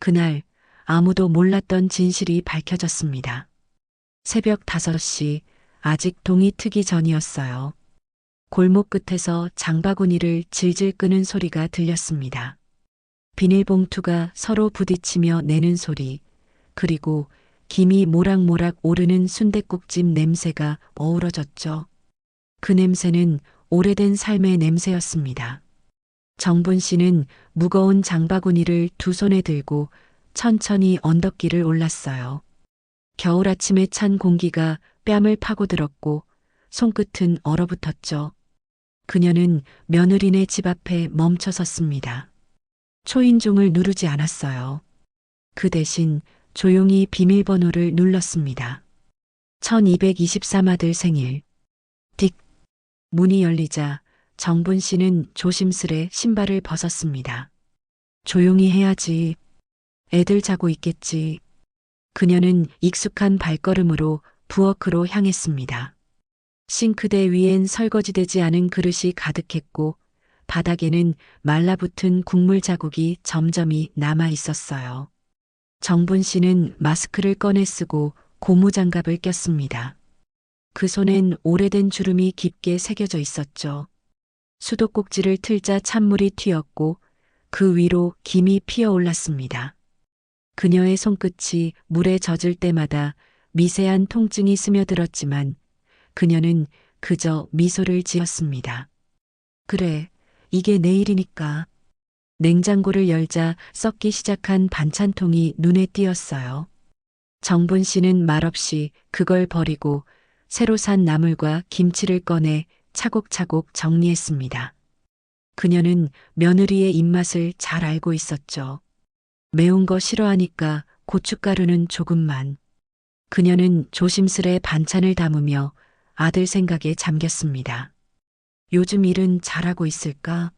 그날 아무도 몰랐던 진실이 밝혀졌습니다. 새벽 5시, 아직 동이 트기 전이었어요. 골목 끝에서 장바구니를 질질 끄는 소리가 들렸습니다. 비닐봉투가 서로 부딪히며 내는 소리, 그리고 김이 모락모락 오르는 순댓국집 냄새가 어우러졌죠. 그 냄새는 오래된 삶의 냄새였습니다. 정분 씨는 무거운 장바구니를 두 손에 들고 천천히 언덕길을 올랐어요. 겨울 아침에 찬 공기가 뺨을 파고들었고 손끝은 얼어붙었죠. 그녀는 며느리네 집 앞에 멈춰 섰습니다. 초인종을 누르지 않았어요. 그 대신 조용히 비밀번호를 눌렀습니다. 1223 아들 생일. 딕. 문이 열리자 정분 씨는 조심스레 신발을 벗었습니다. 조용히 해야지. 애들 자고 있겠지. 그녀는 익숙한 발걸음으로 부엌으로 향했습니다. 싱크대 위엔 설거지되지 않은 그릇이 가득했고 바닥에는 말라붙은 국물 자국이 점점이 남아 있었어요. 정분 씨는 마스크를 꺼내 쓰고 고무장갑을 꼈습니다. 그 손엔 오래된 주름이 깊게 새겨져 있었죠. 수도꼭지를 틀자 찬물이 튀었고 그 위로 김이 피어올랐습니다. 그녀의 손끝이 물에 젖을 때마다 미세한 통증이 스며들었지만 그녀는 그저 미소를 지었습니다. 그래, 이게 내일이니까. 냉장고를 열자 썩기 시작한 반찬통이 눈에 띄었어요. 정분 씨는 말없이 그걸 버리고 새로 산 나물과 김치를 꺼내 차곡차곡 정리했습니다. 그녀는 며느리의 입맛을 잘 알고 있었죠. 매운 거 싫어하니까 고춧가루는 조금만. 그녀는 조심스레 반찬을 담으며 아들 생각에 잠겼습니다. 요즘 일은 잘하고 있을까?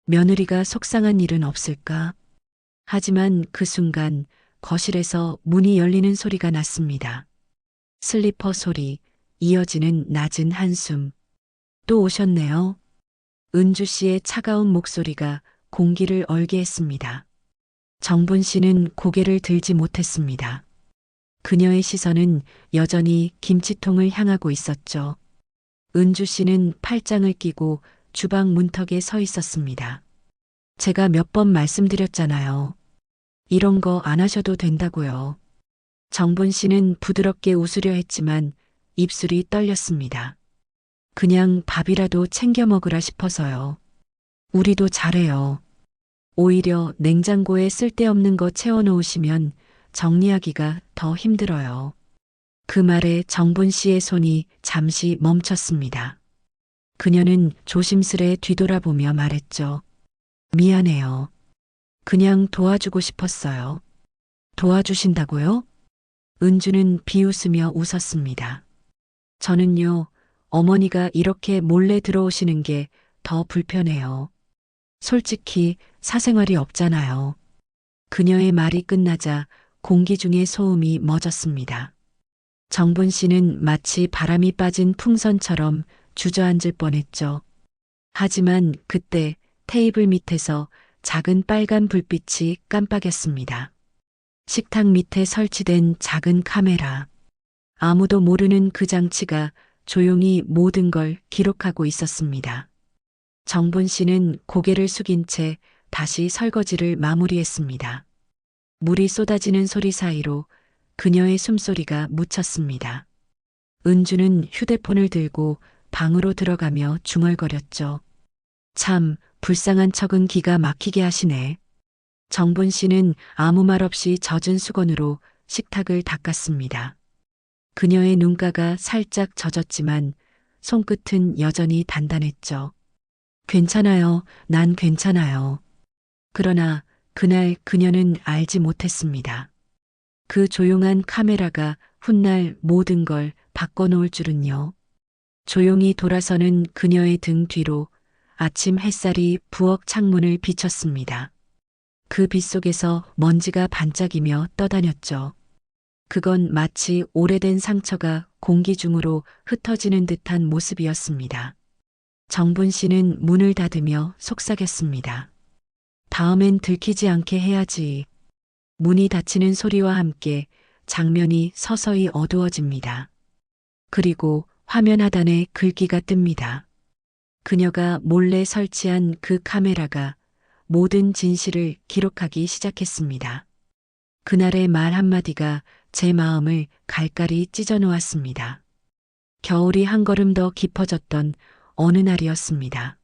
며느리가 속상한 일은 없을까? 하지만 그 순간 거실에서 문이 열리는 소리가 났습니다. 슬리퍼 소리, 이어지는 낮은 한숨. 또 오셨네요. 은주 씨의 차가운 목소리가 공기를 얼게 했습니다. 정분 씨는 고개를 들지 못했습니다. 그녀의 시선은 여전히 김치통을 향하고 있었죠. 은주 씨는 팔짱을 끼고 주방 문턱에 서 있었습니다. 제가 몇 번 말씀드렸잖아요. 이런 거 안 하셔도 된다고요. 정분 씨는 부드럽게 웃으려 했지만 입술이 떨렸습니다. 그냥 밥이라도 챙겨 먹으라 싶어서요. 우리도 잘해요. 오히려 냉장고에 쓸데없는 거 채워놓으시면 정리하기가 더 힘들어요. 그 말에 정분 씨의 손이 잠시 멈췄습니다. 그녀는 조심스레 뒤돌아보며 말했죠. 미안해요. 그냥 도와주고 싶었어요. 도와주신다고요? 은주는 비웃으며 웃었습니다. 저는요, 어머니가 이렇게 몰래 들어오시는 게 더 불편해요. 솔직히 사생활이 없잖아요. 그녀의 말이 끝나자 공기 중의 소음이 멎었습니다. 정분 씨는 마치 바람이 빠진 풍선처럼 주저앉을 뻔했죠. 하지만 그때 테이블 밑에서 작은 빨간 불빛이 깜빡였습니다. 식탁 밑에 설치된 작은 카메라. 아무도 모르는 그 장치가 조용히 모든 걸 기록하고 있었습니다. 정분 씨는 고개를 숙인 채 다시 설거지를 마무리했습니다. 물이 쏟아지는 소리 사이로 그녀의 숨소리가 묻혔습니다. 은주는 휴대폰을 들고 방으로 들어가며 중얼거렸죠. 참, 불쌍한 척은 기가 막히게 하시네. 정분 씨는 아무 말 없이 젖은 수건으로 식탁을 닦았습니다. 그녀의 눈가가 살짝 젖었지만 손끝은 여전히 단단했죠. 괜찮아요. 난 괜찮아요. 그러나 그날 그녀는 알지 못했습니다. 그 조용한 카메라가 훗날 모든 걸 바꿔놓을 줄은요. 조용히 돌아서는 그녀의 등 뒤로 아침 햇살이 부엌 창문을 비쳤습니다. 그 빛 속에서 먼지가 반짝이며 떠다녔죠. 그건 마치 오래된 상처가 공기 중으로 흩어지는 듯한 모습이었습니다. 정분 씨는 문을 닫으며 속삭였습니다. 다음엔 들키지 않게 해야지. 문이 닫히는 소리와 함께 장면이 서서히 어두워집니다. 그리고 화면 하단에 글귀가 뜹니다. 그녀가 몰래 설치한 그 카메라가 모든 진실을 기록하기 시작했습니다. 그날의 말 한마디가 제 마음을 갈갈이 찢어 놓았습니다. 겨울이 한 걸음 더 깊어졌던 어느 날이었습니다.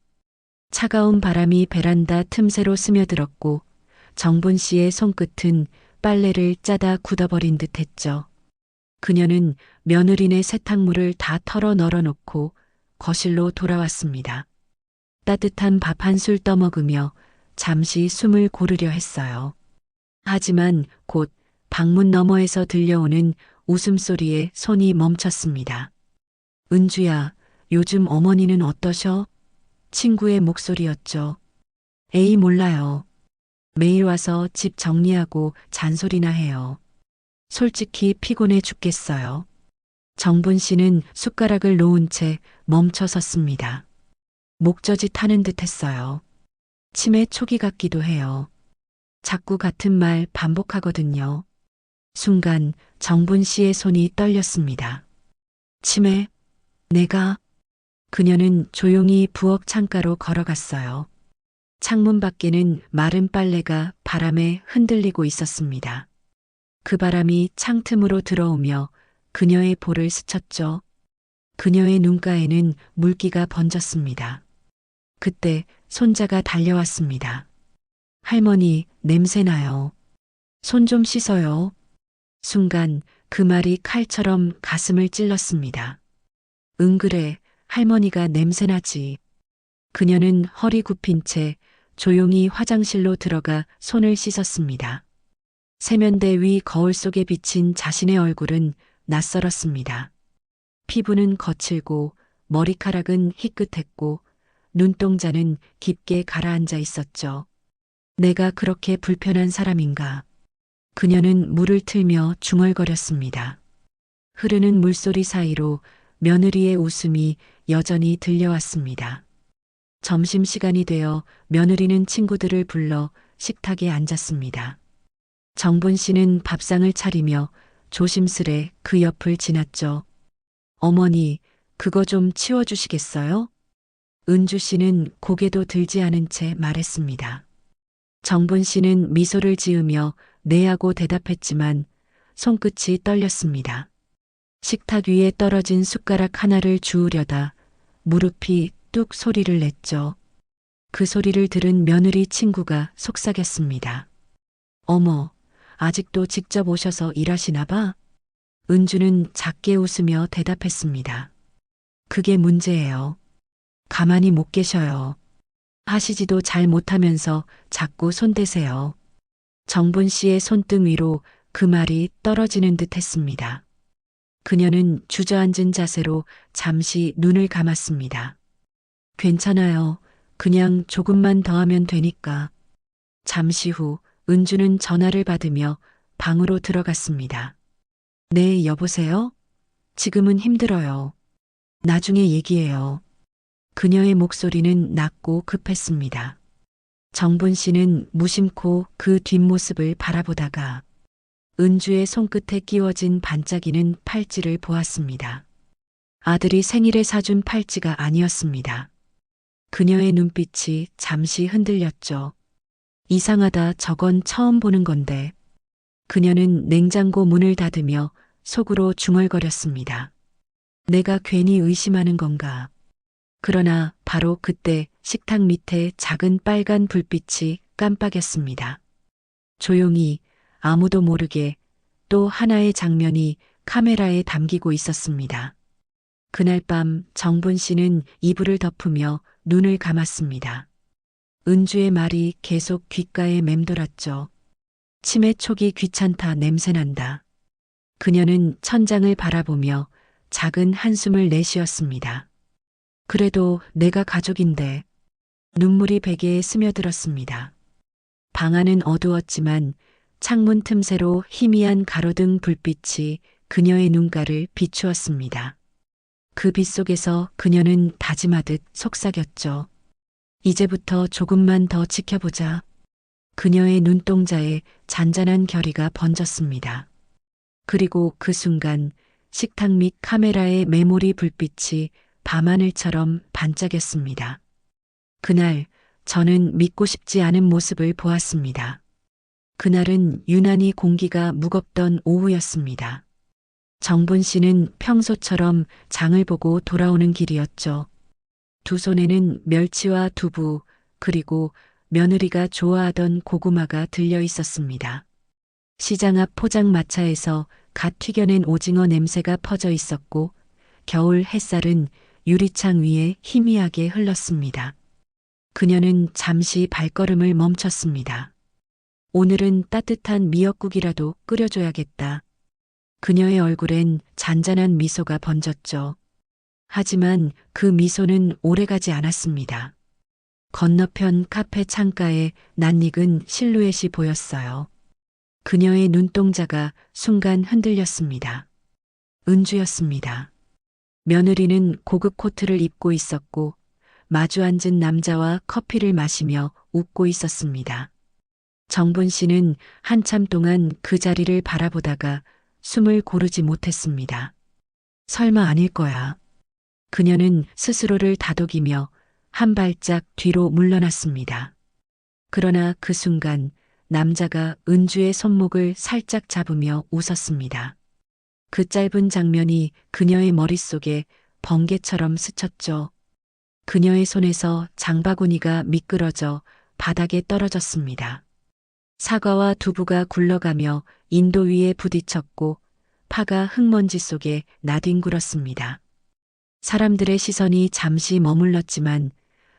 차가운 바람이 베란다 틈새로 스며들었고 정분 씨의 손끝은 빨래를 짜다 굳어버린 듯 했죠. 그녀는 며느리네 세탁물을 다 털어 널어놓고 거실로 돌아왔습니다. 따뜻한 밥 한 술 떠먹으며 잠시 숨을 고르려 했어요. 하지만 곧 방문 너머에서 들려오는 웃음소리에 손이 멈췄습니다. 은주야, 요즘 어머니는 어떠셔? 친구의 목소리였죠. 에이, 몰라요. 매일 와서 집 정리하고 잔소리나 해요. 솔직히 피곤해 죽겠어요. 정분 씨는 숟가락을 놓은 채 멈춰 섰습니다. 목젖이 타는 듯 했어요. 치매 초기 같기도 해요. 자꾸 같은 말 반복하거든요. 순간 정분 씨의 손이 떨렸습니다. 치매? 내가? 그녀는 조용히 부엌 창가로 걸어갔어요. 창문 밖에는 마른 빨래가 바람에 흔들리고 있었습니다. 그 바람이 창틈으로 들어오며 그녀의 볼을 스쳤죠. 그녀의 눈가에는 물기가 번졌습니다. 그때 손자가 달려왔습니다. 할머니, 냄새나요. 손 좀 씻어요. 순간 그 말이 칼처럼 가슴을 찔렀습니다. 응, 그래, 할머니가 냄새나지. 그녀는 허리 굽힌 채 조용히 화장실로 들어가 손을 씻었습니다. 세면대 위 거울 속에 비친 자신의 얼굴은 낯설었습니다. 피부는 거칠고 머리카락은 희끗했고 눈동자는 깊게 가라앉아 있었죠. 내가 그렇게 불편한 사람인가? 그녀는 물을 틀며 중얼거렸습니다. 흐르는 물소리 사이로 며느리의 웃음이 여전히 들려왔습니다. 점심시간이 되어 며느리는 친구들을 불러 식탁에 앉았습니다. 정분 씨는 밥상을 차리며 조심스레 그 옆을 지났죠. 어머니, 그거 좀 치워주시겠어요? 은주 씨는 고개도 들지 않은 채 말했습니다. 정분 씨는 미소를 지으며 네 하고 대답했지만 손끝이 떨렸습니다. 식탁 위에 떨어진 숟가락 하나를 주우려다 무릎이 뚝 소리를 냈죠. 그 소리를 들은 며느리 친구가 속삭였습니다. 어머, 아직도 직접 오셔서 일하시나 봐? 은주는 작게 웃으며 대답했습니다. 그게 문제예요. 가만히 못 계셔요. 하시지도 잘 못하면서 자꾸 손대세요. 정분 씨의 손등 위로 그 말이 떨어지는 듯 했습니다. 그녀는 주저앉은 자세로 잠시 눈을 감았습니다. 괜찮아요. 그냥 조금만 더 하면 되니까. 잠시 후 은주는 전화를 받으며 방으로 들어갔습니다. 네, 여보세요? 지금은 힘들어요. 나중에 얘기해요. 그녀의 목소리는 낮고 급했습니다. 정분 씨는 무심코 그 뒷모습을 바라보다가 은주의 손끝에 끼워진 반짝이는 팔찌를 보았습니다. 아들이 생일에 사준 팔찌가 아니었습니다. 그녀의 눈빛이 잠시 흔들렸죠. 이상하다, 저건 처음 보는 건데. 그녀는 냉장고 문을 닫으며 속으로 중얼거렸습니다. 내가 괜히 의심하는 건가. 그러나 바로 그때 식탁 밑에 작은 빨간 불빛이 깜빡였습니다. 조용히 아무도 모르게 또 하나의 장면이 카메라에 담기고 있었습니다. 그날 밤 정분 씨는 이불을 덮으며 눈을 감았습니다. 은주의 말이 계속 귓가에 맴돌았죠. 치매 초기 귀찮다, 냄새난다. 그녀는 천장을 바라보며 작은 한숨을 내쉬었습니다. 그래도 내가 가족인데. 눈물이 베개에 스며들었습니다. 방 안은 어두웠지만 창문 틈새로 희미한 가로등 불빛이 그녀의 눈가를 비추었습니다. 그 빛 속에서 그녀는 다짐하듯 속삭였죠. 이제부터 조금만 더 지켜보자. 그녀의 눈동자에 잔잔한 결의가 번졌습니다. 그리고 그 순간 식탁 밑 카메라의 메모리 불빛이 밤하늘처럼 반짝였습니다. 그날 저는 믿고 싶지 않은 모습을 보았습니다. 그날은 유난히 공기가 무겁던 오후였습니다. 정분 씨는 평소처럼 장을 보고 돌아오는 길이었죠. 두 손에는 멸치와 두부, 그리고 며느리가 좋아하던 고구마가 들려 있었습니다. 시장 앞 포장마차에서 갓 튀겨낸 오징어 냄새가 퍼져 있었고, 겨울 햇살은 유리창 위에 희미하게 흘렀습니다. 그녀는 잠시 발걸음을 멈췄습니다. 오늘은 따뜻한 미역국이라도 끓여줘야겠다. 그녀의 얼굴엔 잔잔한 미소가 번졌죠. 하지만 그 미소는 오래가지 않았습니다. 건너편 카페 창가에 낯익은 실루엣이 보였어요. 그녀의 눈동자가 순간 흔들렸습니다. 은주였습니다. 며느리는 고급 코트를 입고 있었고 마주 앉은 남자와 커피를 마시며 웃고 있었습니다. 정분 씨는 한참 동안 그 자리를 바라보다가 숨을 고르지 못했습니다. 설마 아닐 거야. 그녀는 스스로를 다독이며 한 발짝 뒤로 물러났습니다. 그러나 그 순간 남자가 은주의 손목을 살짝 잡으며 웃었습니다. 그 짧은 장면이 그녀의 머릿속에 번개처럼 스쳤죠. 그녀의 손에서 장바구니가 미끄러져 바닥에 떨어졌습니다. 사과와 두부가 굴러가며 인도 위에 부딪혔고 파가 흙먼지 속에 나뒹굴었습니다. 사람들의 시선이 잠시 머물렀지만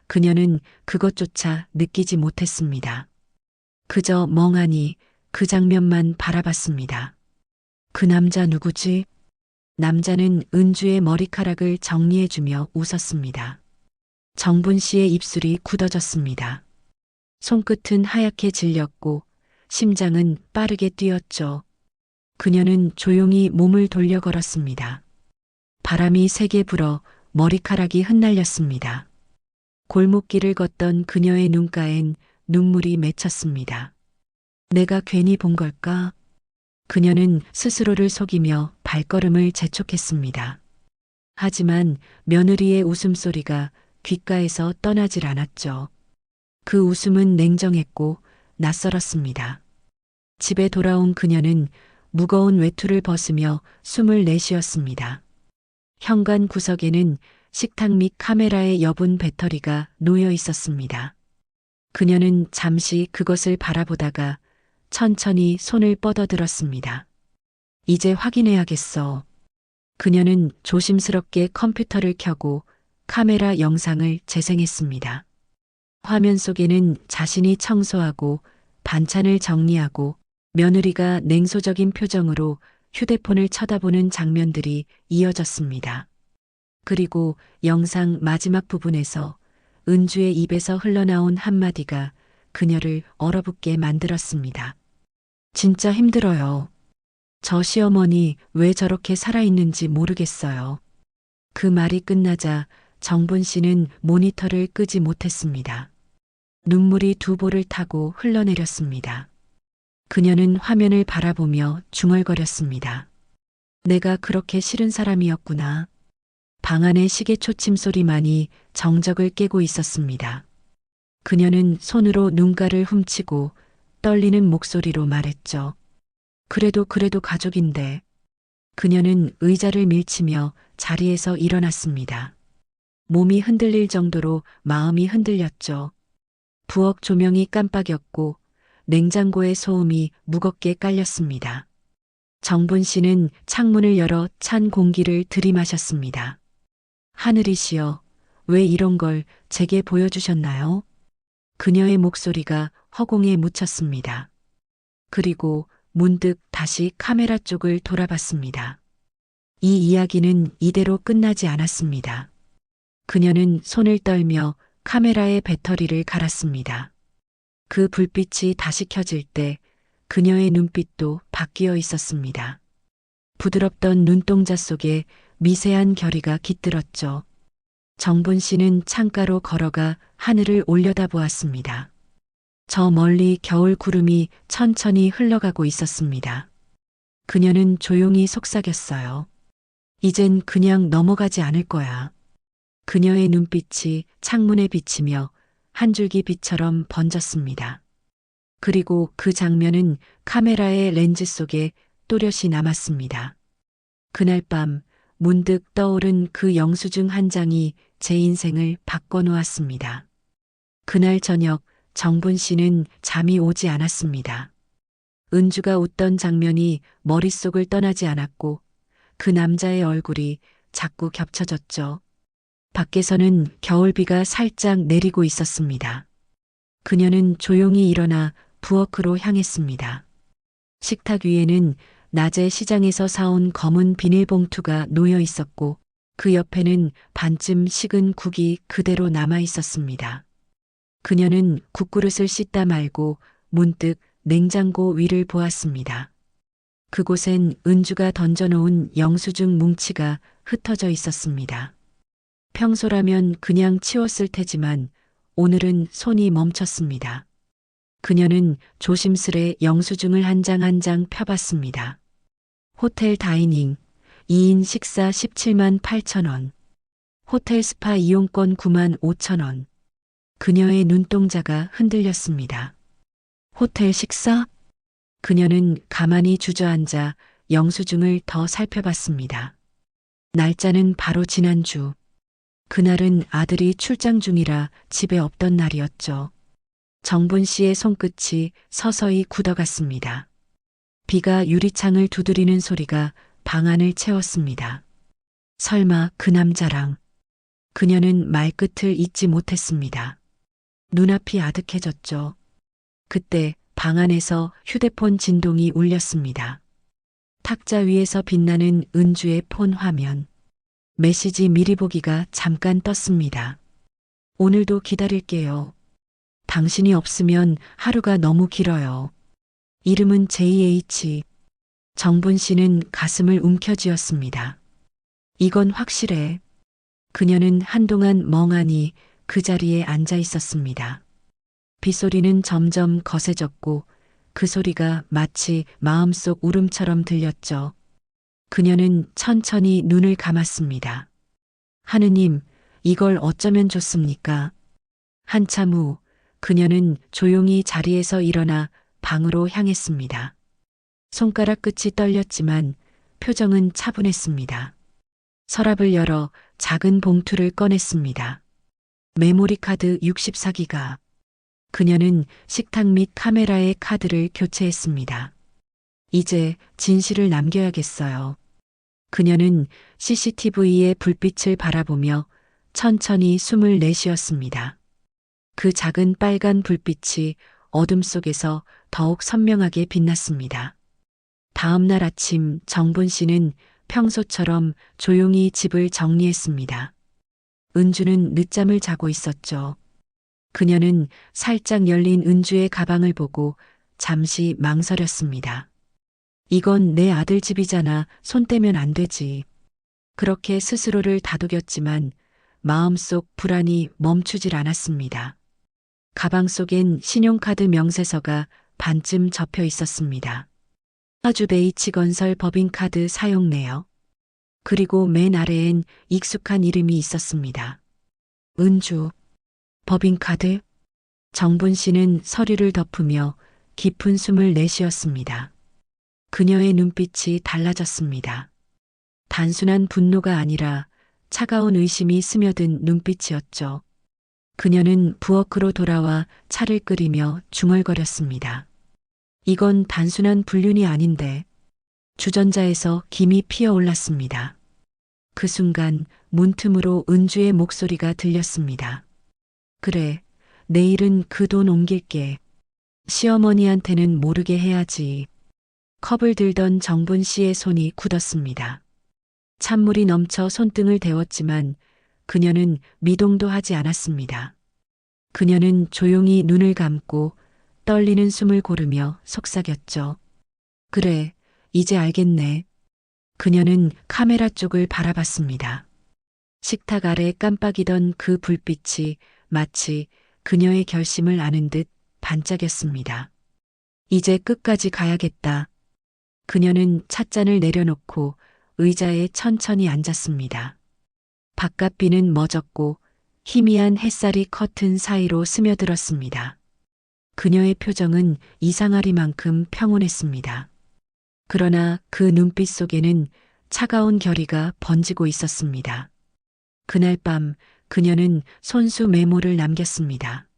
그녀는 그것조차 느끼지 못했습니다. 그저 멍하니 그 장면만 바라봤습니다. 그 남자 누구지? 남자는 은주의 머리카락을 정리해주며 웃었습니다. 정분 씨의 입술이 굳어졌습니다. 손끝은 하얗게 질렸고 심장은 빠르게 뛰었죠. 그녀는 조용히 몸을 돌려 걸었습니다. 바람이 세게 불어 머리카락이 흩날렸습니다. 골목길을 걷던 그녀의 눈가엔 눈물이 맺혔습니다. 내가 괜히 본 걸까? 그녀는 스스로를 속이며 발걸음을 재촉했습니다. 하지만 며느리의 웃음소리가 귓가에서 떠나질 않았죠. 그 웃음은 냉정했고 낯설었습니다. 집에 돌아온 그녀는 무거운 외투를 벗으며 숨을 내쉬었습니다. 현관 구석에는 식탁 밑 카메라에 여분 배터리가 놓여 있었습니다. 그녀는 잠시 그것을 바라보다가 천천히 손을 뻗어들었습니다. 이제 확인해야겠어. 그녀는 조심스럽게 컴퓨터를 켜고 카메라 영상을 재생했습니다. 화면 속에는 자신이 청소하고 반찬을 정리하고 며느리가 냉소적인 표정으로 휴대폰을 쳐다보는 장면들이 이어졌습니다. 그리고 영상 마지막 부분에서 은주의 입에서 흘러나온 한마디가 그녀를 얼어붙게 만들었습니다. 진짜 힘들어요. 저 시어머니 왜 저렇게 살아있는지 모르겠어요. 그 말이 끝나자 정분 씨는 모니터를 끄지 못했습니다. 눈물이 두 볼을 타고 흘러내렸습니다. 그녀는 화면을 바라보며 중얼거렸습니다. 내가 그렇게 싫은 사람이었구나. 방 안의 시계 초침 소리만이 정적을 깨고 있었습니다. 그녀는 손으로 눈가를 훔치고 떨리는 목소리로 말했죠. 그래도 가족인데. 그녀는 의자를 밀치며 자리에서 일어났습니다. 몸이 흔들릴 정도로 마음이 흔들렸죠. 부엌 조명이 깜빡였고 냉장고의 소음이 무겁게 깔렸습니다. 정분 씨는 창문을 열어 찬 공기를 들이마셨습니다. 하늘이시여, 왜 이런 걸 제게 보여주셨나요? 그녀의 목소리가 허공에 묻혔습니다. 그리고 문득 다시 카메라 쪽을 돌아봤습니다. 이 이야기는 이대로 끝나지 않았습니다. 그녀는 손을 떨며 카메라의 배터리를 갈았습니다. 그 불빛이 다시 켜질 때 그녀의 눈빛도 바뀌어 있었습니다. 부드럽던 눈동자 속에 미세한 결의가 깃들었죠. 정분 씨는 창가로 걸어가 하늘을 올려다보았습니다. 저 멀리 겨울 구름이 천천히 흘러가고 있었습니다. 그녀는 조용히 속삭였어요. 이젠 그냥 넘어가지 않을 거야. 그녀의 눈빛이 창문에 비치며 한 줄기 빛처럼 번졌습니다. 그리고 그 장면은 카메라의 렌즈 속에 또렷이 남았습니다. 그날 밤 문득 떠오른 그 영수증 한 장이 제 인생을 바꿔놓았습니다. 그날 저녁 정분 씨는 잠이 오지 않았습니다. 은주가 웃던 장면이 머릿속을 떠나지 않았고 그 남자의 얼굴이 자꾸 겹쳐졌죠. 밖에서는 겨울비가 살짝 내리고 있었습니다. 그녀는 조용히 일어나 부엌으로 향했습니다. 식탁 위에는 낮에 시장에서 사온 검은 비닐봉투가 놓여 있었고 그 옆에는 반쯤 식은 국이 그대로 남아 있었습니다. 그녀는 국그릇을 씻다 말고 문득 냉장고 위를 보았습니다. 그곳엔 은주가 던져놓은 영수증 뭉치가 흩어져 있었습니다. 평소라면 그냥 치웠을 테지만 오늘은 손이 멈췄습니다. 그녀는 조심스레 영수증을 한 장 한 장 펴봤습니다. 호텔 다이닝, 2인 식사 17만 8천 원, 호텔 스파 이용권 9만 5천 원. 그녀의 눈동자가 흔들렸습니다. 호텔 식사? 그녀는 가만히 주저앉아 영수증을 더 살펴봤습니다. 날짜는 바로 지난주. 그날은 아들이 출장 중이라 집에 없던 날이었죠. 정분 씨의 손끝이 서서히 굳어갔습니다. 비가 유리창을 두드리는 소리가 방 안을 채웠습니다. 설마 그 남자랑. 그녀는 말끝을 잇지 못했습니다. 눈앞이 아득해졌죠. 그때 방 안에서 휴대폰 진동이 울렸습니다. 탁자 위에서 빛나는 은주의 폰 화면. 메시지 미리 보기가 잠깐 떴습니다. 오늘도 기다릴게요. 당신이 없으면 하루가 너무 길어요. 이름은 JH. 정분 씨는 가슴을 움켜쥐었습니다. 이건 확실해. 그녀는 한동안 멍하니 그 자리에 앉아 있었습니다. 빗소리는 점점 거세졌고 그 소리가 마치 마음속 울음처럼 들렸죠. 그녀는 천천히 눈을 감았습니다. 하느님, 이걸 어쩌면 좋습니까? 한참 후 그녀는 조용히 자리에서 일어나 방으로 향했습니다. 손가락 끝이 떨렸지만 표정은 차분했습니다. 서랍을 열어 작은 봉투를 꺼냈습니다. 메모리 카드 64기가. 그녀는 식탁 및 카메라의 카드를 교체했습니다. 이제 진실을 남겨야겠어요. 그녀는 CCTV의 불빛을 바라보며 천천히 숨을 내쉬었습니다. 그 작은 빨간 불빛이 어둠 속에서 더욱 선명하게 빛났습니다. 다음 날 아침 정분 씨는 평소처럼 조용히 집을 정리했습니다. 은주는 늦잠을 자고 있었죠. 그녀는 살짝 열린 은주의 가방을 보고 잠시 망설였습니다. 이건 내 아들 집이잖아. 손 떼면 안 되지. 그렇게 스스로를 다독였지만 마음속 불안이 멈추질 않았습니다. 가방 속엔 신용카드 명세서가 반쯤 접혀 있었습니다. 하주베이치건설 법인카드 사용 내역. 그리고 맨 아래엔 익숙한 이름이 있었습니다. 은주. 법인카드? 정분 씨는 서류를 덮으며 깊은 숨을 내쉬었습니다. 그녀의 눈빛이 달라졌습니다. 단순한 분노가 아니라 차가운 의심이 스며든 눈빛이었죠. 그녀는 부엌으로 돌아와 차를 끓이며 중얼거렸습니다. 이건 단순한 불륜이 아닌데. 주전자에서 김이 피어올랐습니다. 그 순간 문틈으로 은주의 목소리가 들렸습니다. 그래, 내일은 그 돈 옮길게. 시어머니한테는 모르게 해야지. 컵을 들던 정분 씨의 손이 굳었습니다. 찬물이 넘쳐 손등을 데웠지만 그녀는 미동도 하지 않았습니다. 그녀는 조용히 눈을 감고 떨리는 숨을 고르며 속삭였죠. 그래, 이제 알겠네. 그녀는 카메라 쪽을 바라봤습니다. 식탁 아래 깜빡이던 그 불빛이 마치 그녀의 결심을 아는 듯 반짝였습니다. 이제 끝까지 가야겠다. 그녀는 찻잔을 내려놓고 의자에 천천히 앉았습니다. 바깥 비는 멎었고 희미한 햇살이 커튼 사이로 스며들었습니다. 그녀의 표정은 이상하리만큼 평온했습니다. 그러나 그 눈빛 속에는 차가운 결의가 번지고 있었습니다. 그날 밤 그녀는 손수 메모를 남겼습니다.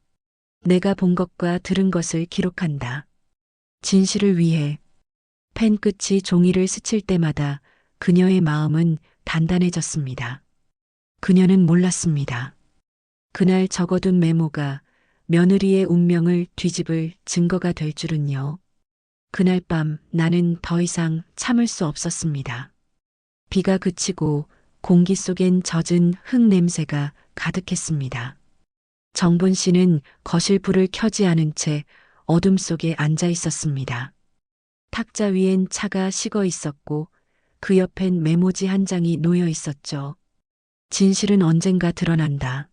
내가 본 것과 들은 것을 기록한다. 진실을 위해. 펜 끝이 종이를 스칠 때마다 그녀의 마음은 단단해졌습니다. 그녀는 몰랐습니다. 그날 적어둔 메모가 며느리의 운명을 뒤집을 증거가 될 줄은요. 그날 밤 나는 더 이상 참을 수 없었습니다. 비가 그치고 공기 속엔 젖은 흙 냄새가 가득했습니다. 정분 씨는 거실 불을 켜지 않은 채 어둠 속에 앉아 있었습니다. 탁자 위엔 차가 식어 있었고 그 옆엔 메모지 한 장이 놓여 있었죠. 진실은 언젠가 드러난다.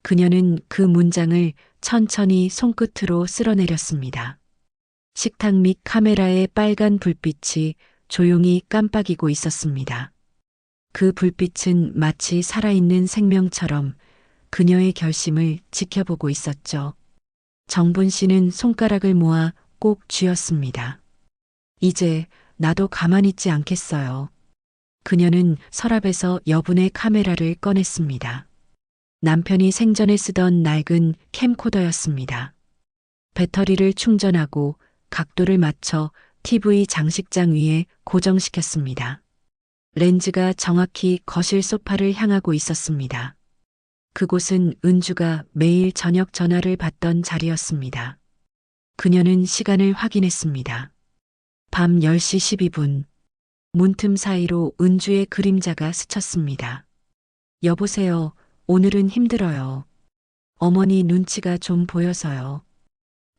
그녀는 그 문장을 천천히 손끝으로 쓸어내렸습니다. 식탁 밑 카메라의 빨간 불빛이 조용히 깜빡이고 있었습니다. 그 불빛은 마치 살아있는 생명처럼 그녀의 결심을 지켜보고 있었죠. 정분 씨는 손가락을 모아 꼭 쥐었습니다. 이제 나도 가만히 있지 않겠어요. 그녀는 서랍에서 여분의 카메라를 꺼냈습니다. 남편이 생전에 쓰던 낡은 캠코더였습니다. 배터리를 충전하고 각도를 맞춰 TV 장식장 위에 고정시켰습니다. 렌즈가 정확히 거실 소파를 향하고 있었습니다. 그곳은 은주가 매일 저녁 전화를 받던 자리였습니다. 그녀는 시간을 확인했습니다. 밤 10시 12분. 문틈 사이로 은주의 그림자가 스쳤습니다. 여보세요. 오늘은 힘들어요. 어머니 눈치가 좀 보여서요.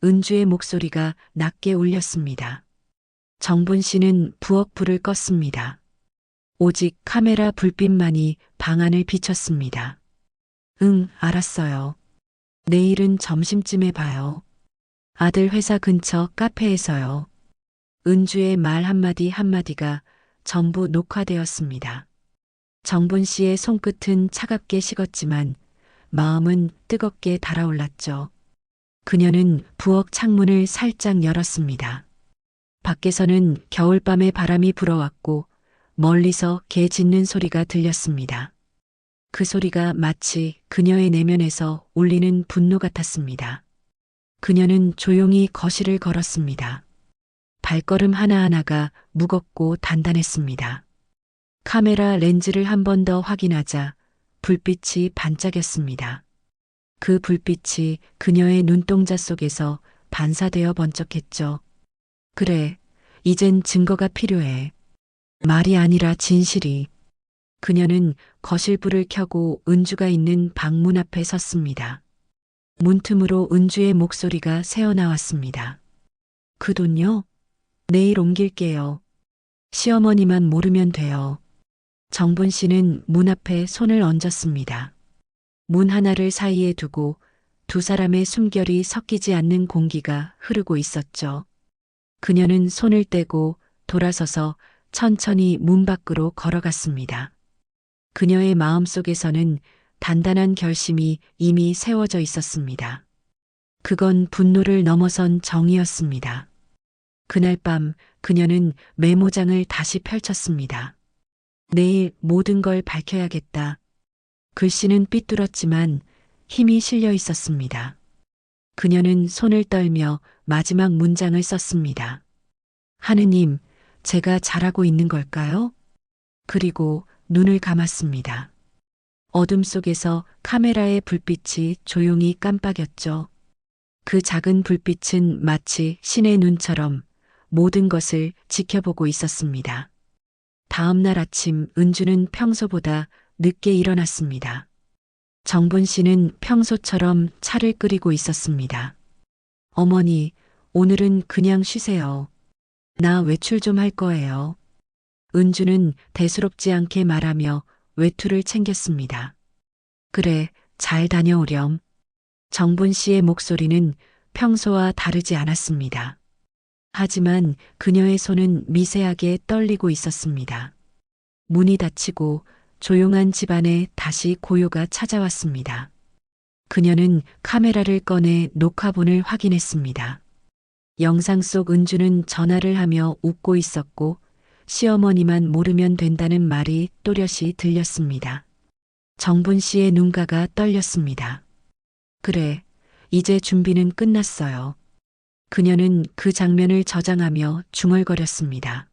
은주의 목소리가 낮게 울렸습니다. 정분 씨는 부엌 불을 껐습니다. 오직 카메라 불빛만이 방 안을 비췄습니다. 응, 알았어요. 내일은 점심쯤에 봐요. 아들 회사 근처 카페에서요. 은주의 말 한마디 한마디가 전부 녹화되었습니다. 정분 씨의 손끝은 차갑게 식었지만 마음은 뜨겁게 달아올랐죠. 그녀는 부엌 창문을 살짝 열었습니다. 밖에서는 겨울밤의 바람이 불어왔고 멀리서 개 짖는 소리가 들렸습니다. 그 소리가 마치 그녀의 내면에서 울리는 분노 같았습니다. 그녀는 조용히 거실을 걸었습니다. 발걸음 하나하나가 무겁고 단단했습니다. 카메라 렌즈를 한 번 더 확인하자 불빛이 반짝였습니다. 그 불빛이 그녀의 눈동자 속에서 반사되어 번쩍했죠. 그래, 이젠 증거가 필요해. 말이 아니라 진실이. 그녀는 거실 불을 켜고 은주가 있는 방문 앞에 섰습니다. 문틈으로 은주의 목소리가 새어나왔습니다. 그 돈요? 내일 옮길게요. 시어머니만 모르면 돼요. 정분 씨는 문 앞에 손을 얹었습니다. 문 하나를 사이에 두고 두 사람의 숨결이 섞이지 않는 공기가 흐르고 있었죠. 그녀는 손을 떼고 돌아서서 천천히 문 밖으로 걸어갔습니다. 그녀의 마음속에서는 단단한 결심이 이미 세워져 있었습니다. 그건 분노를 넘어선 정의였습니다. 그날 밤 그녀는 메모장을 다시 펼쳤습니다. 내일 모든 걸 밝혀야겠다. 글씨는 삐뚤었지만 힘이 실려 있었습니다. 그녀는 손을 떨며 마지막 문장을 썼습니다. 하느님, 제가 잘하고 있는 걸까요? 그리고 눈을 감았습니다. 어둠 속에서 카메라의 불빛이 조용히 깜빡였죠. 그 작은 불빛은 마치 신의 눈처럼 모든 것을 지켜보고 있었습니다. 다음 날 아침 은주는 평소보다 늦게 일어났습니다. 정분 씨는 평소처럼 차를 끓이고 있었습니다. 어머니, 오늘은 그냥 쉬세요. 나 외출 좀 할 거예요. 은주는 대수롭지 않게 말하며 외투를 챙겼습니다. 그래, 잘 다녀오렴. 정분 씨의 목소리는 평소와 다르지 않았습니다. 하지만 그녀의 손은 미세하게 떨리고 있었습니다. 문이 닫히고 조용한 집안에 다시 고요가 찾아왔습니다. 그녀는 카메라를 꺼내 녹화본을 확인했습니다. 영상 속 은주는 전화를 하며 웃고 있었고 시어머니만 모르면 된다는 말이 또렷이 들렸습니다. 정분 씨의 눈가가 떨렸습니다. 그래, 이제 준비는 끝났어요. 그녀는 그 장면을 저장하며 중얼거렸습니다.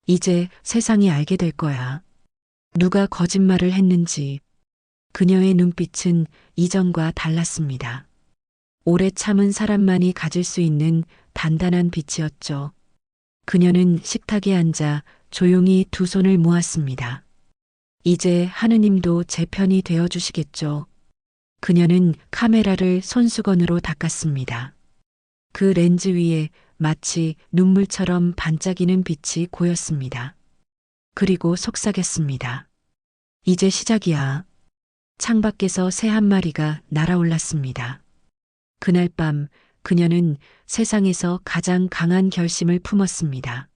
이제 세상이 알게 될 거야. 누가 거짓말을 했는지. 그녀의 눈빛은 이전과 달랐습니다. 오래 참은 사람만이 가질 수 있는 단단한 빛이었죠. 그녀는 식탁에 앉아 조용히 두 손을 모았습니다. 이제 하느님도 제 편이 되어 주시겠죠. 그녀는 카메라를 손수건으로 닦았습니다. 그 렌즈 위에 마치 눈물처럼 반짝이는 빛이 고였습니다. 그리고 속삭였습니다. 이제 시작이야. 창밖에서 새 한 마리가 날아올랐습니다. 그날 밤 그녀는 세상에서 가장 강한 결심을 품었습니다.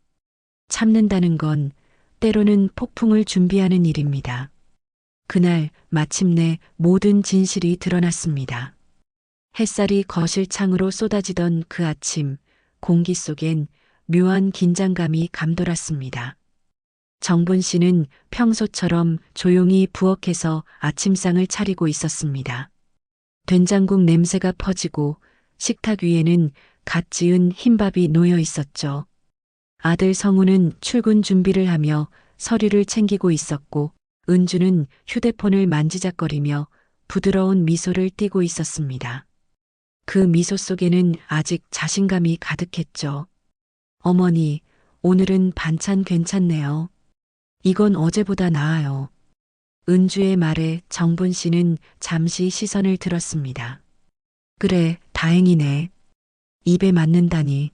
참는다는 건 때로는 폭풍을 준비하는 일입니다. 그날 마침내 모든 진실이 드러났습니다. 햇살이 거실 창으로 쏟아지던 그 아침, 공기 속엔 묘한 긴장감이 감돌았습니다. 정분 씨는 평소처럼 조용히 부엌에서 아침상을 차리고 있었습니다. 된장국 냄새가 퍼지고 식탁 위에는 갓 지은 흰밥이 놓여 있었죠. 아들 성우는 출근 준비를 하며 서류를 챙기고 있었고 은주는 휴대폰을 만지작거리며 부드러운 미소를 띠고 있었습니다. 그 미소 속에는 아직 자신감이 가득했죠. 어머니, 오늘은 반찬 괜찮네요. 이건 어제보다 나아요. 은주의 말에 정분 씨는 잠시 시선을 들었습니다. 그래, 다행이네. 입에 맞는다니.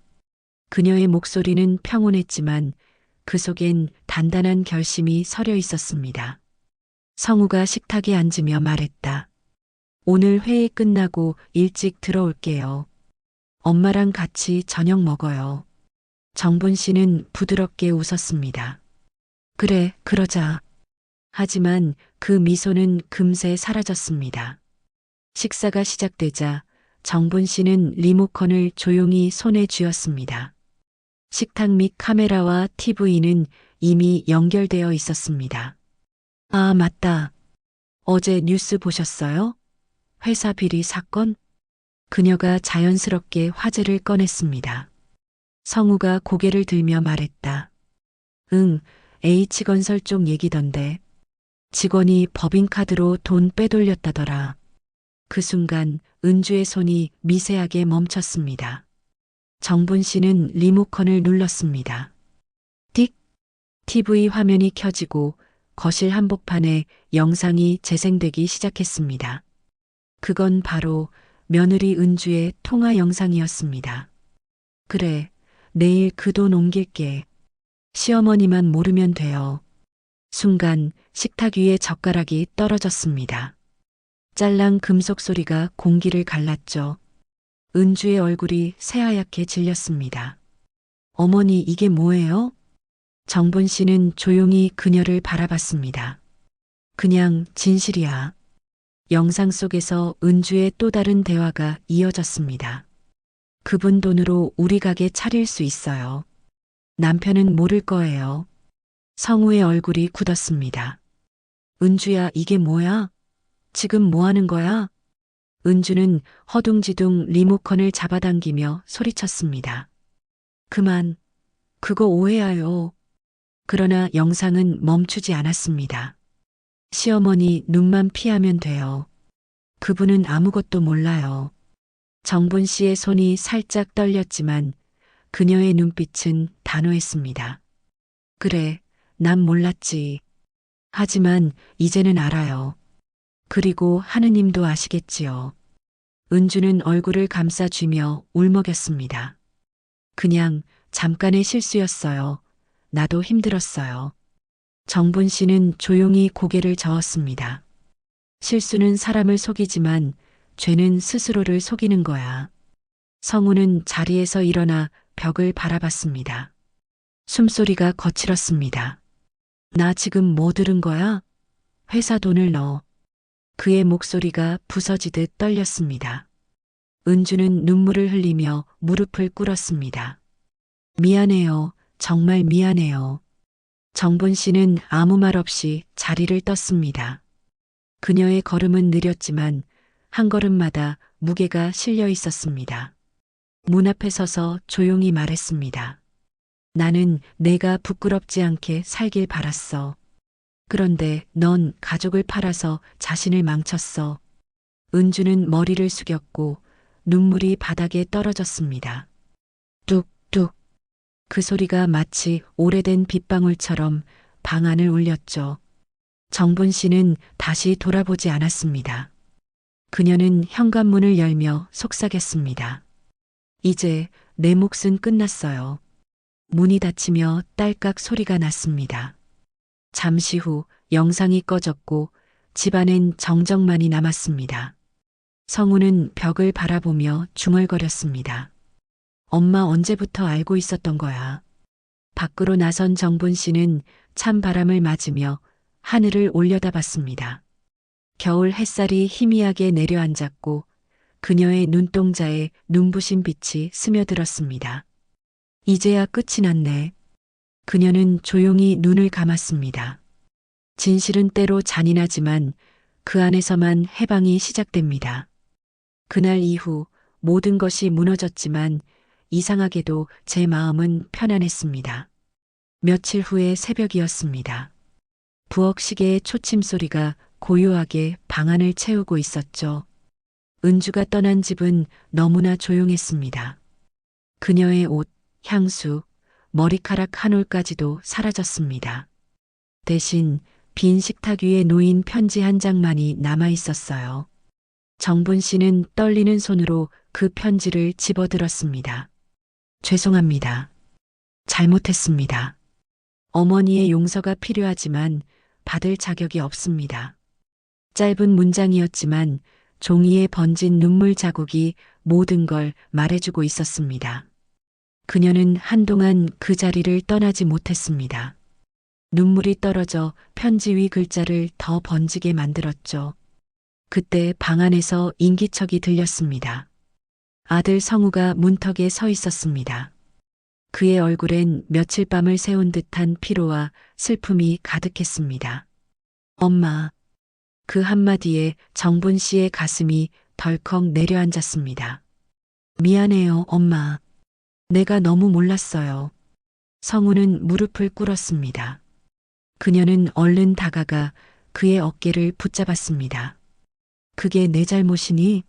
그녀의 목소리는 평온했지만 그 속엔 단단한 결심이 서려 있었습니다. 성우가 식탁에 앉으며 말했다. 오늘 회의 끝나고 일찍 들어올게요. 엄마랑 같이 저녁 먹어요. 정분 씨는 부드럽게 웃었습니다. 그래, 그러자. 하지만 그 미소는 금세 사라졌습니다. 식사가 시작되자 정분 씨는 리모컨을 조용히 손에 쥐었습니다. 식탁 및 카메라와 TV는 이미 연결되어 있었습니다. 아, 맞다. 어제 뉴스 보셨어요? 회사 비리 사건? 그녀가 자연스럽게 화제를 꺼냈습니다. 성우가 고개를 들며 말했다. 응, H건설 쪽 얘기던데. 직원이 법인카드로 돈 빼돌렸다더라. 그 순간 은주의 손이 미세하게 멈췄습니다. 정분 씨는 리모컨을 눌렀습니다. 띡! TV 화면이 켜지고 거실 한복판에 영상이 재생되기 시작했습니다. 그건 바로 며느리 은주의 통화 영상이었습니다. 그래, 내일 그 돈 옮길게. 시어머니만 모르면 돼요. 순간 식탁 위에 젓가락이 떨어졌습니다. 짤랑 금속 소리가 공기를 갈랐죠. 은주의 얼굴이 새하얗게 질렸습니다. 어머니, 이게 뭐예요? 정분 씨는 조용히 그녀를 바라봤습니다. 그냥 진실이야. 영상 속에서 은주의 또 다른 대화가 이어졌습니다. 그분 돈으로 우리 가게 차릴 수 있어요. 남편은 모를 거예요. 성우의 얼굴이 굳었습니다. 은주야, 이게 뭐야? 지금 뭐 하는 거야? 은주는 허둥지둥 리모컨을 잡아당기며 소리쳤습니다. 그만. 그거 오해야요. 그러나 영상은 멈추지 않았습니다. 시어머니 눈만 피하면 돼요. 그분은 아무것도 몰라요. 정분 씨의 손이 살짝 떨렸지만 그녀의 눈빛은 단호했습니다. 그래, 난 몰랐지. 하지만 이제는 알아요. 그리고 하느님도 아시겠지요. 은주는 얼굴을 감싸쥐며 울먹였습니다. 그냥 잠깐의 실수였어요. 나도 힘들었어요. 정분 씨는 조용히 고개를 저었습니다. 실수는 사람을 속이지만 죄는 스스로를 속이는 거야. 성우는 자리에서 일어나 벽을 바라봤습니다. 숨소리가 거칠었습니다. 나 지금 뭐 들은 거야? 회사 돈을 넣어. 그의 목소리가 부서지듯 떨렸습니다. 은주는 눈물을 흘리며 무릎을 꿇었습니다. 미안해요. 정말 미안해요. 정분 씨는 아무 말 없이 자리를 떴습니다. 그녀의 걸음은 느렸지만 한 걸음마다 무게가 실려 있었습니다. 문 앞에 서서 조용히 말했습니다. 나는 내가 부끄럽지 않게 살길 바랐어. 그런데 넌 가족을 팔아서 자신을 망쳤어. 은주는 머리를 숙였고 눈물이 바닥에 떨어졌습니다. 뚝뚝. 그 소리가 마치 오래된 빗방울처럼 방 안을 울렸죠. 정분 씨는 다시 돌아보지 않았습니다. 그녀는 현관문을 열며 속삭였습니다. 이제 내 몫은 끝났어요. 문이 닫히며 딸깍 소리가 났습니다. 잠시 후 영상이 꺼졌고 집안엔 정적만이 남았습니다. 성우는 벽을 바라보며 중얼거렸습니다. 엄마 언제부터 알고 있었던 거야? 밖으로 나선 정분 씨는 찬 바람을 맞으며 하늘을 올려다봤습니다. 겨울 햇살이 희미하게 내려앉았고 그녀의 눈동자에 눈부신 빛이 스며들었습니다. 이제야 끝이 났네. 그녀는 조용히 눈을 감았습니다. 진실은 때로 잔인하지만 그 안에서만 해방이 시작됩니다. 그날 이후 모든 것이 무너졌지만 이상하게도 제 마음은 편안했습니다. 며칠 후의 새벽이었습니다. 부엌 시계의 초침 소리가 고요하게 방 안을 채우고 있었죠. 은주가 떠난 집은 너무나 조용했습니다. 그녀의 옷, 향수, 머리카락 한 올까지도 사라졌습니다. 대신 빈 식탁 위에 놓인 편지 한 장만이 남아 있었어요. 정분 씨는 떨리는 손으로 그 편지를 집어들었습니다. 죄송합니다. 잘못했습니다. 어머니의 용서가 필요하지만 받을 자격이 없습니다. 짧은 문장이었지만 종이에 번진 눈물 자국이 모든 걸 말해주고 있었습니다. 그녀는 한동안 그 자리를 떠나지 못했습니다. 눈물이 떨어져 편지 위 글자를 더 번지게 만들었죠. 그때 방 안에서 인기척이 들렸습니다. 아들 성우가 문턱에 서 있었습니다. 그의 얼굴엔 며칠 밤을 새운 듯한 피로와 슬픔이 가득했습니다. 엄마. 그 한마디에 정분 씨의 가슴이 덜컥 내려앉았습니다. 미안해요, 엄마. 내가 너무 몰랐어요. 성우는 무릎을 꿇었습니다. 그녀는 얼른 다가가 그의 어깨를 붙잡았습니다. 그게 내 잘못이니?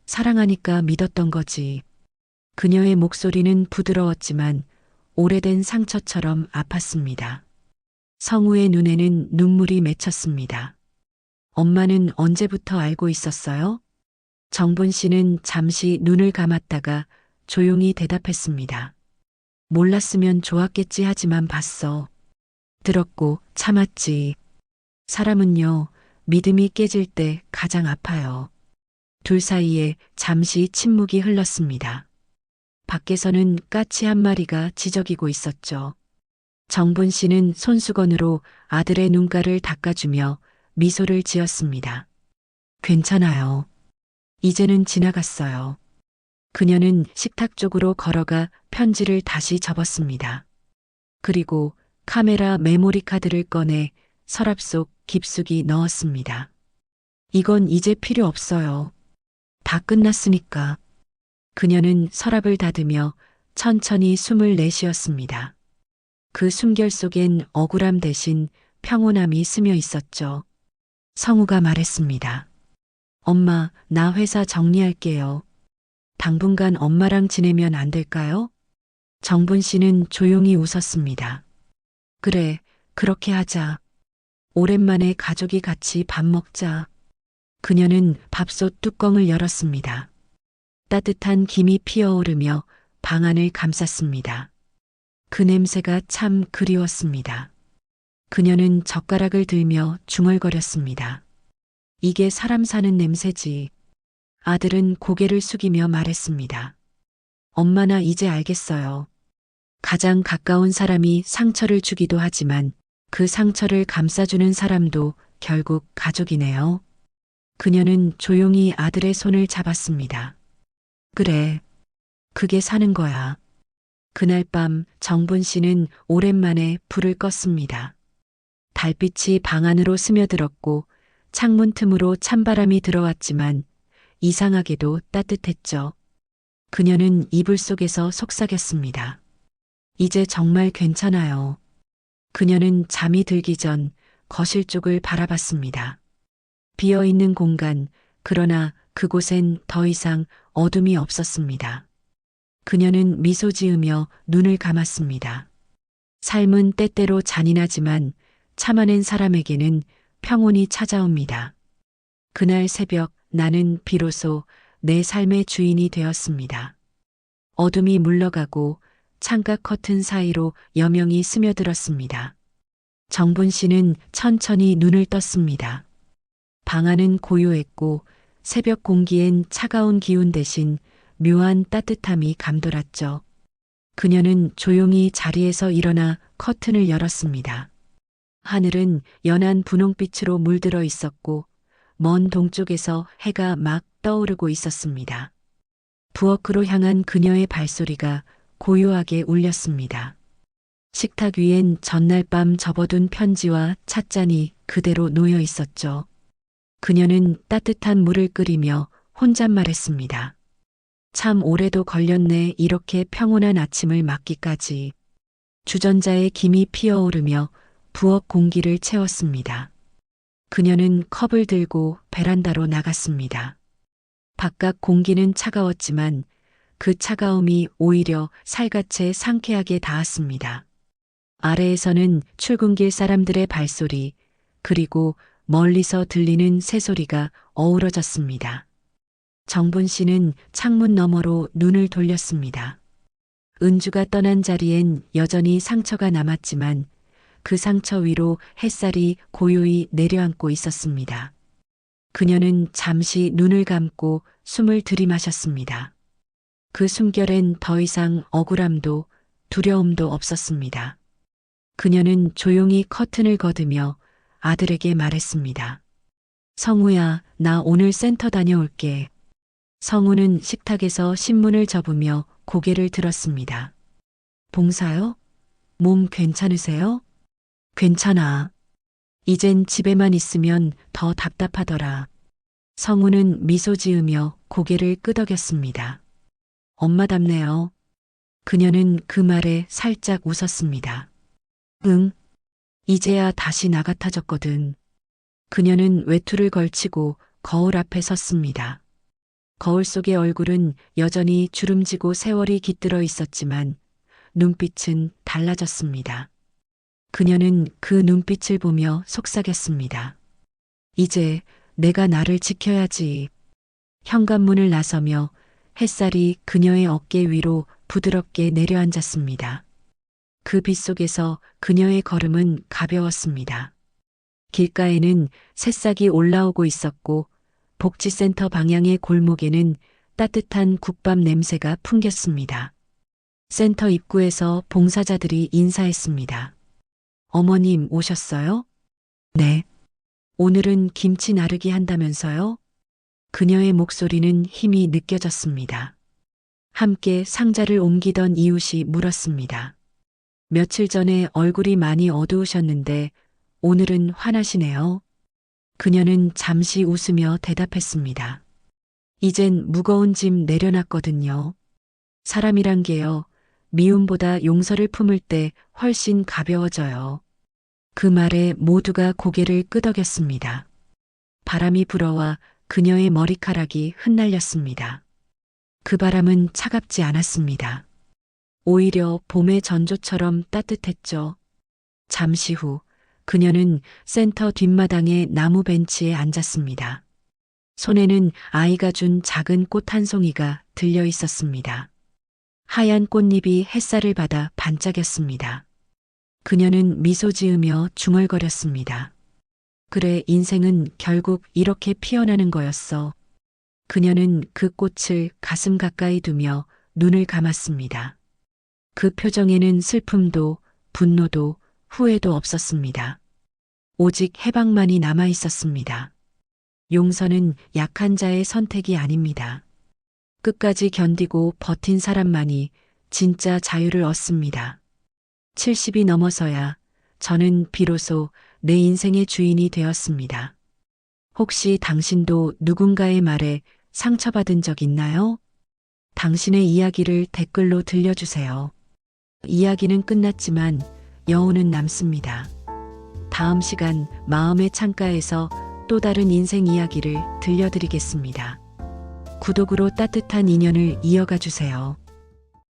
사랑하니까 믿었던 거지. 그녀의 목소리는 부드러웠지만 오래된 상처처럼 아팠습니다. 성우의 눈에는 눈물이 맺혔습니다. 엄마는 언제부터 알고 있었어요? 정분 씨는 잠시 눈을 감았다가 조용히 대답했습니다. 몰랐으면 좋았겠지 하지만 봤어. 들었고 참았지. 사람은요, 믿음이 깨질 때 가장 아파요. 둘 사이에 잠시 침묵이 흘렀습니다. 밖에서는 까치 한 마리가 지저귀고 있었죠. 정분 씨는 손수건으로 아들의 눈가를 닦아주며 미소를 지었습니다. 괜찮아요. 이제는 지나갔어요. 그녀는 식탁 쪽으로 걸어가 편지를 다시 접었습니다. 그리고 카메라 메모리 카드를 꺼내 서랍 속 깊숙이 넣었습니다. 이건 이제 필요 없어요. 다 끝났으니까. 그녀는 서랍을 닫으며 천천히 숨을 내쉬었습니다. 그 숨결 속엔 억울함 대신 평온함이 스며 있었죠. 성우가 말했습니다. 엄마, 나 회사 정리할게요. 당분간 엄마랑 지내면 안 될까요? 정분 씨는 조용히 웃었습니다. 그래, 그렇게 하자. 오랜만에 가족이 같이 밥 먹자. 그녀는 밥솥 뚜껑을 열었습니다. 따뜻한 김이 피어오르며 방 안을 감쌌습니다. 그 냄새가 참 그리웠습니다. 그녀는 젓가락을 들며 중얼거렸습니다. 이게 사람 사는 냄새지. 아들은 고개를 숙이며 말했습니다. 엄마나 이제 알겠어요. 가장 가까운 사람이 상처를 주기도 하지만 그 상처를 감싸주는 사람도 결국 가족이네요. 그녀는 조용히 아들의 손을 잡았습니다. 그래, 그게 사는 거야. 그날 밤 정분 씨는 오랜만에 불을 껐습니다. 달빛이 방 안으로 스며들었고 창문 틈으로 찬바람이 들어왔지만 이상하게도 따뜻했죠. 그녀는 이불 속에서 속삭였습니다. 이제 정말 괜찮아요. 그녀는 잠이 들기 전 거실 쪽을 바라봤습니다. 비어있는 공간, 그러나 그곳엔 더 이상 어둠이 없었습니다. 그녀는 미소 지으며 눈을 감았습니다. 삶은 때때로 잔인하지만 참아낸 사람에게는 평온이 찾아옵니다. 그날 새벽 나는 비로소 내 삶의 주인이 되었습니다. 어둠이 물러가고 창가 커튼 사이로 여명이 스며들었습니다. 정분 씨는 천천히 눈을 떴습니다. 방 안은 고요했고 새벽 공기엔 차가운 기운 대신 묘한 따뜻함이 감돌았죠. 그녀는 조용히 자리에서 일어나 커튼을 열었습니다. 하늘은 연한 분홍빛으로 물들어 있었고 먼 동쪽에서 해가 막 떠오르고 있었습니다. 부엌으로 향한 그녀의 발소리가 고요하게 울렸습니다. 식탁 위엔 전날 밤 접어둔 편지와 찻잔이 그대로 놓여 있었죠. 그녀는 따뜻한 물을 끓이며 혼잣말했습니다. 참 오래도 걸렸네 이렇게 평온한 아침을 맞기까지. 주전자에 김이 피어오르며 부엌 공기를 채웠습니다. 그녀는 컵을 들고 베란다로 나갔습니다. 바깥 공기는 차가웠지만 그 차가움이 오히려 살갗에 상쾌하게 닿았습니다. 아래에서는 출근길 사람들의 발소리, 그리고 멀리서 들리는 새소리가 어우러졌습니다. 정분 씨는 창문 너머로 눈을 돌렸습니다. 은주가 떠난 자리엔 여전히 상처가 남았지만 그 상처 위로 햇살이 고요히 내려앉고 있었습니다. 그녀는 잠시 눈을 감고 숨을 들이마셨습니다. 그 숨결엔 더 이상 억울함도 두려움도 없었습니다. 그녀는 조용히 커튼을 걷으며 아들에게 말했습니다. 성우야, 나 오늘 센터 다녀올게. 성우는 식탁에서 신문을 접으며 고개를 들었습니다. 봉사요? 몸 괜찮으세요? 괜찮아. 이젠 집에만 있으면 더 답답하더라. 성우는 미소 지으며 고개를 끄덕였습니다. 엄마답네요. 그녀는 그 말에 살짝 웃었습니다. 응, 이제야 다시 나 같아졌거든. 그녀는 외투를 걸치고 거울 앞에 섰습니다. 거울 속의 얼굴은 여전히 주름지고 세월이 깃들어 있었지만 눈빛은 달라졌습니다. 그녀는 그 눈빛을 보며 속삭였습니다. 이제 내가 나를 지켜야지. 현관문을 나서며 햇살이 그녀의 어깨 위로 부드럽게 내려앉았습니다. 그 빛 속에서 그녀의 걸음은 가벼웠습니다. 길가에는 새싹이 올라오고 있었고 복지센터 방향의 골목에는 따뜻한 국밥 냄새가 풍겼습니다. 센터 입구에서 봉사자들이 인사했습니다. 어머님 오셨어요? 네. 오늘은 김치 나르기 한다면서요? 그녀의 목소리는 힘이 느껴졌습니다. 함께 상자를 옮기던 이웃이 물었습니다. 며칠 전에 얼굴이 많이 어두우셨는데 오늘은 화나시네요. 그녀는 잠시 웃으며 대답했습니다. 이젠 무거운 짐 내려놨거든요. 사람이란 게요. 미움보다 용서를 품을 때 훨씬 가벼워져요. 그 말에 모두가 고개를 끄덕였습니다. 바람이 불어와 그녀의 머리카락이 흩날렸습니다. 그 바람은 차갑지 않았습니다. 오히려 봄의 전조처럼 따뜻했죠. 잠시 후 그녀는 센터 뒷마당의 나무 벤치에 앉았습니다. 손에는 아이가 준 작은 꽃 한 송이가 들려 있었습니다. 하얀 꽃잎이 햇살을 받아 반짝였습니다. 그녀는 미소 지으며 중얼거렸습니다. 그래, 인생은 결국 이렇게 피어나는 거였어. 그녀는 그 꽃을 가슴 가까이 두며 눈을 감았습니다. 그 표정에는 슬픔도 분노도 후회도 없었습니다. 오직 해방만이 남아 있었습니다. 용서는 약한 자의 선택이 아닙니다. 끝까지 견디고 버틴 사람만이 진짜 자유를 얻습니다. 70이 넘어서야 저는 비로소 내 인생의 주인이 되었습니다. 혹시 당신도 누군가의 말에 상처받은 적 있나요? 당신의 이야기를 댓글로 들려주세요. 이야기는 끝났지만 여운은 남습니다. 다음 시간 마음의 창가에서 또 다른 인생 이야기를 들려드리겠습니다. 구독으로 따뜻한 인연을 이어가 주세요.